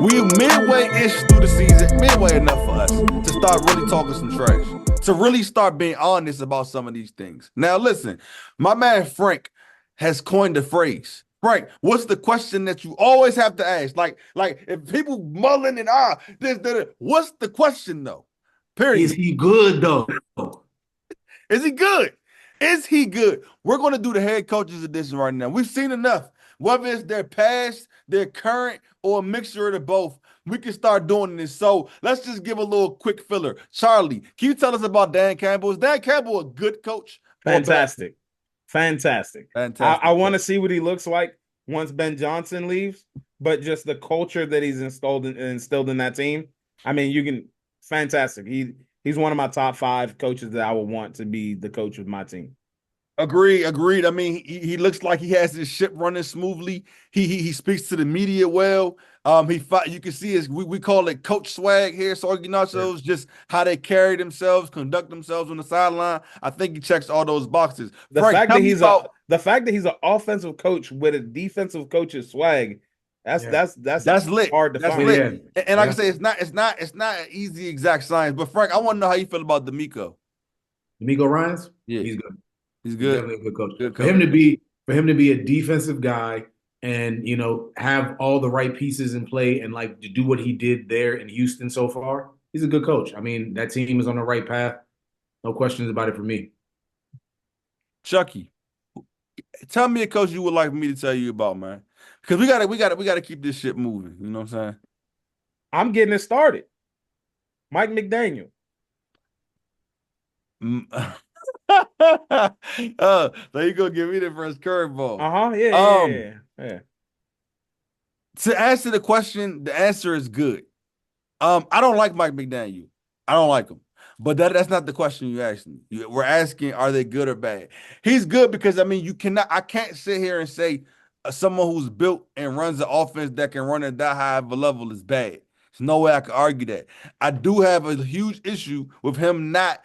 We midway-ish through the season, midway enough for us to start really talking some trash, to really start being honest about some of these things. Now, listen, my man Frank has coined the phrase. Frank, what's the question that you always have to ask? Like if people mulling and what's the question though? Is Period. he good though? Is he good? Is he good? We're going to do the head coaches edition right now. We've seen enough. Whether it's their past, their current, or a mixture of the both, we can start doing this. So let's just give a little quick filler. Charlie, can you tell us about Dan Campbell? Is Dan Campbell a good coach or bad? Fantastic. Fantastic. I Fantastic want to coach. see what he looks like once Ben Johnson leaves, but just the culture that he's instilled in that team. I mean, you can fantastic. He's one of my top 5 coaches that I would want to be the coach of my team. Agreed. I mean, he looks like he has his ship running smoothly. He speaks to the media well. You can see his we call it coach swag here. Soggy Yeah. Nachos, just how they carry themselves, conduct themselves on the sideline. I think he checks all those boxes. The Frank, fact tell that me he's a about the fact that he's an offensive coach with a defensive coach's swag, that's Yeah. that's that's lit. hard to That's find. Yeah. lit. And like I Yeah. say, it's not an easy exact science. But Frank, I want to know how you feel about D'Amico. D'Amico Ryans, Yeah, he's good. he's He's good. definitely a good coach. Good For him coach. to be for him to be a defensive guy and have all the right pieces in play and like to do what he did there in Houston so far, he's a good coach. I mean, that team is on the right path. No questions about it for me. Chucky, tell me a coach you would like me to tell you about, man. Because we gotta keep this shit moving. You know what I'm saying? I'm getting it started. Mike McDaniel. Mm. So you gonna give me the first curveball. Uh-huh. Yeah, yeah, Um, yeah, yeah. to answer the question, the answer is good. I don't like Mike McDaniel. I don't like him. But that's not the question you asked me. We're asking, are they good or bad? He's good because I mean, I can't sit here and say someone who's built and runs an offense that can run at that high of a level is bad. There's no way I can argue that. I do have a huge issue with him not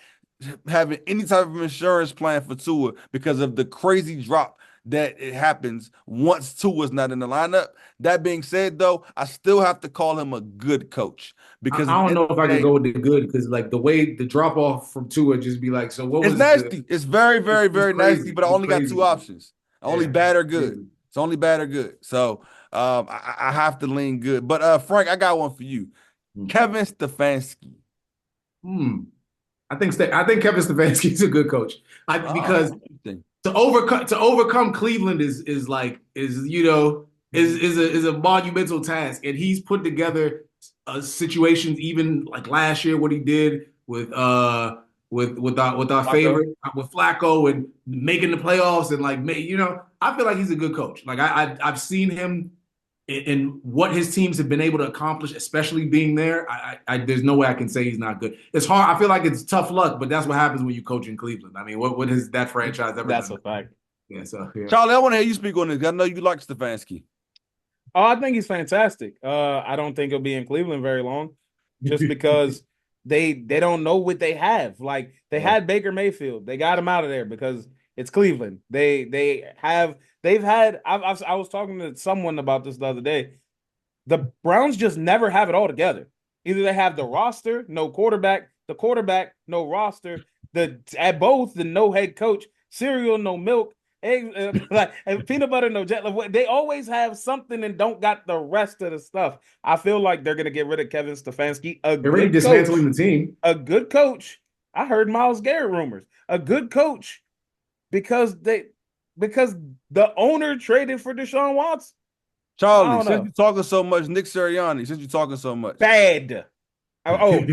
having any type of insurance plan for Tua because of the crazy drop that it happens once Tua's not in the lineup. That being said, though, I still have to call him a good coach because at I the don't end know of if the I could day, go with the good because like the way the drop off from Tua just be like, so what it's was the nasty. It's very, very, it's very nasty, crazy. but I It's only got crazy. two options. Only Yeah, bad or it's good. crazy. It's only bad or good. So I have to lean good. But Frank, I got one for you. Hmm. Kevin Stefanski. Hmm. I think Kevin Stefanski is a good coach. Because Oh, interesting. to overcome Cleveland is like is a monumental task, and he's put together situations even like last year what he did with our Flacco. favorite with Flacco and making the playoffs and like I feel like he's a good coach. Like I've seen him in what his teams have been able to accomplish, especially being there. There's no way I can say he's not good. It's hard. I feel like it's tough luck, but that's what happens when you coach in Cleveland. I mean, what has that franchise ever That's done? a fact. Yeah, so yeah. Charlie, I want to hear you speak on this. I know you like Stefanski. Oh, I think he's fantastic. I don't think he'll be in Cleveland very long, just because they don't know what they have. Like they Yeah. had Baker Mayfield, they got him out of there because it's Cleveland. They've had. I was talking to someone about this the other day. The Browns just never have it all together. Either they have the roster, no quarterback, the quarterback, no roster, the at both the no head coach, cereal, no milk, eggs, like and peanut butter, no jet. Like, they always have something and don't got the rest of the stuff. I feel like they're gonna get rid of Kevin Stefanski, They're already dismantling the team. a good coach. I heard Miles Garrett rumors, a good coach because because the owner traded for Deshaun Watson. I Charlie, don't since know. you're talking so much, Nick Sirianni, since you're talking so much. Bad. Oh,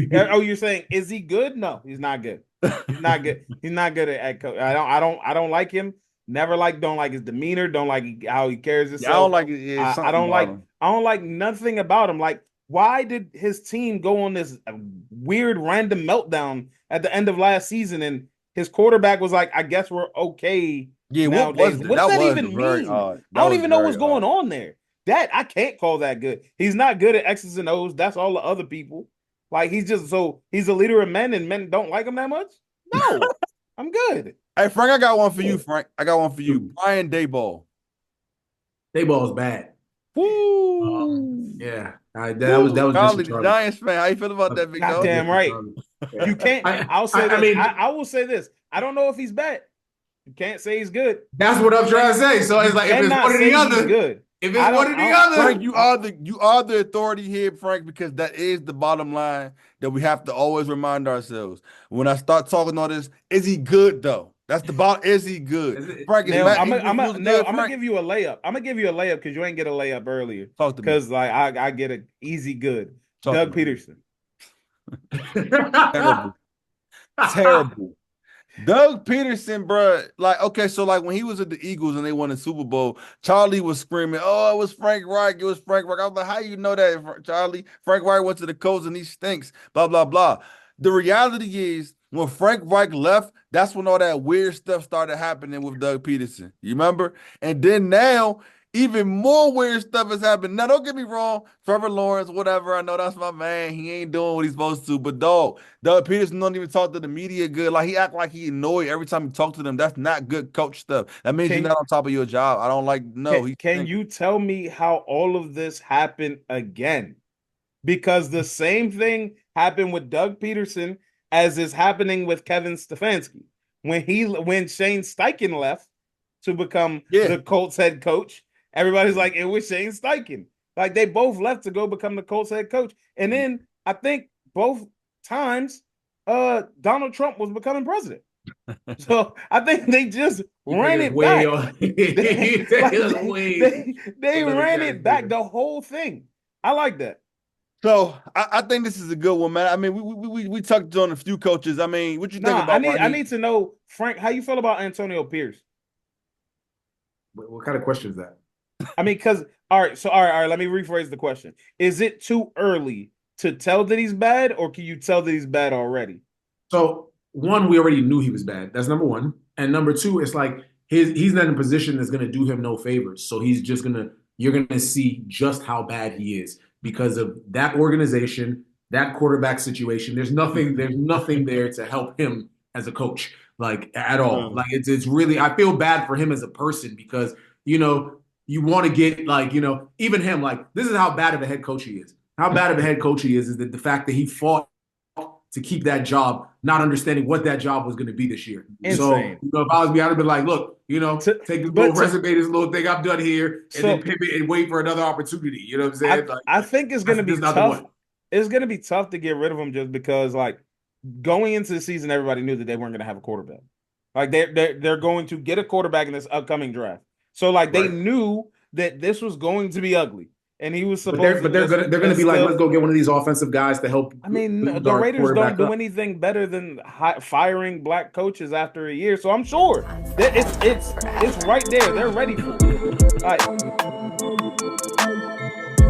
you're saying is he good? No, he's not good. He's not good. He's not good at coach. I don't like him. Never like, don't like his demeanor. Don't like how he carries Yeah, I don't himself. like it. Yeah, I something don't about like. him. I don't like nothing about him. Like, why did his team go on this weird random meltdown at the end of last season? And his quarterback was like, "I guess we're okay Yeah, what nowadays." was that? What does That that was even very mean? odd. I That don't was even know very what's going odd. on there. That I can't call that good. He's not good at X's and O's. That's all the other people. Like he's a leader of men and men don't like him that much. No, I'm good. Hey, Frank, I got one for Yeah. you, Frank. I got one for you. Brian Dayball. They ball is bad. Woo! Yeah, Woo! that was just a Charlie, the Charlie. Giants fan. How you feel about that, big That was dog? just Goddamn a right. Charlie. You can't. I'll say I this. mean, I will say this. I don't know if he's bad. You can't say he's good. that's what I'm trying to say. So You it's like if it's cannot one or the say he's other, good. if it's I one don't. or the Frank, other, you are the authority here, Frank, because that is the bottom line that we have to always remind ourselves. When I start talking all this, is he good though? That's the bottom. Is he good? Frank, is Nail, Matt Ingram was Nail, good, I'm gonna Frank? give you a layup. I'm gonna give you a layup because you ain't get a layup earlier. Talk to me. Because like I get an easy good. Talk to Doug me. Peterson. Terrible. Terrible. Doug Peterson, bro, like, okay, so like when he was at the Eagles and they won the Super Bowl, Charlie was screaming, "Oh, it was Frank Reich, it was Frank Reich." I was like, "How you know that, Charlie? Frank Reich went to the Colts and he stinks." Blah blah blah. The reality is, when Frank Reich left, that's when all that weird stuff started happening with Doug Peterson. You remember? And then now, even more weird stuff has happened. Now, don't get me wrong, Trevor Lawrence, whatever. I know that's my man. He ain't doing what he's supposed to, but dog. Doug Peterson don't even talk to the media good. Like he act like he annoyed every time he talk to them. That's not good coach stuff. That means you're Can not on top of your job. I don't like. No, he's can you tell me how all of this happened again? Because the same thing happened with Doug Peterson as is happening with Kevin Stefanski. When Shane Steichen left to become yeah. the Colts head coach, everybody's like, it was Shane Steichen. Like they both left to go become the Colts head coach. And then I think both times Donald Trump was becoming president. So I think they just ran it back. They ran it back the whole thing. I like that. So I think this is a good one, man. I mean, we touched on a few coaches. I mean, what you think Nah, about I need to know, Frank, how you feel about Antonio Pierce? What kind of question is that? I mean, because all right, let me rephrase the question. Is it too early to tell that he's bad, or can you tell that he's bad already? So one, we already knew he was bad. That's number one. And number two, it's like he's not in a position that's gonna do him no favors. So he's just you're gonna see just how bad he is because of that organization, that quarterback situation. There's nothing there to help him as a coach, like at all. Like it's really I feel bad for him as a person because you want to get like, even him, like this is how bad of a head coach he is. How bad of a head coach he is that the fact that he fought to keep that job, not understanding what that job was going to be this year. Insane. So, if I was behind, I'd be like, look, take this little resume, this little thing I'm done here, and then pivot and wait for another opportunity. You know what I'm saying? I think it's going to be tough. It's going to be tough to get rid of him just because, like, going into the season, everybody knew that they weren't going to have a quarterback. Like, they're going to get a quarterback in this upcoming draft. So, like, they knew that this was going to be ugly. And he was supposed but they're gonna be like, let's go get one of these offensive guys to help. I mean, the Raiders don't do anything better than firing black coaches after a year, so I'm sure that it's right there. They're ready for it. All right.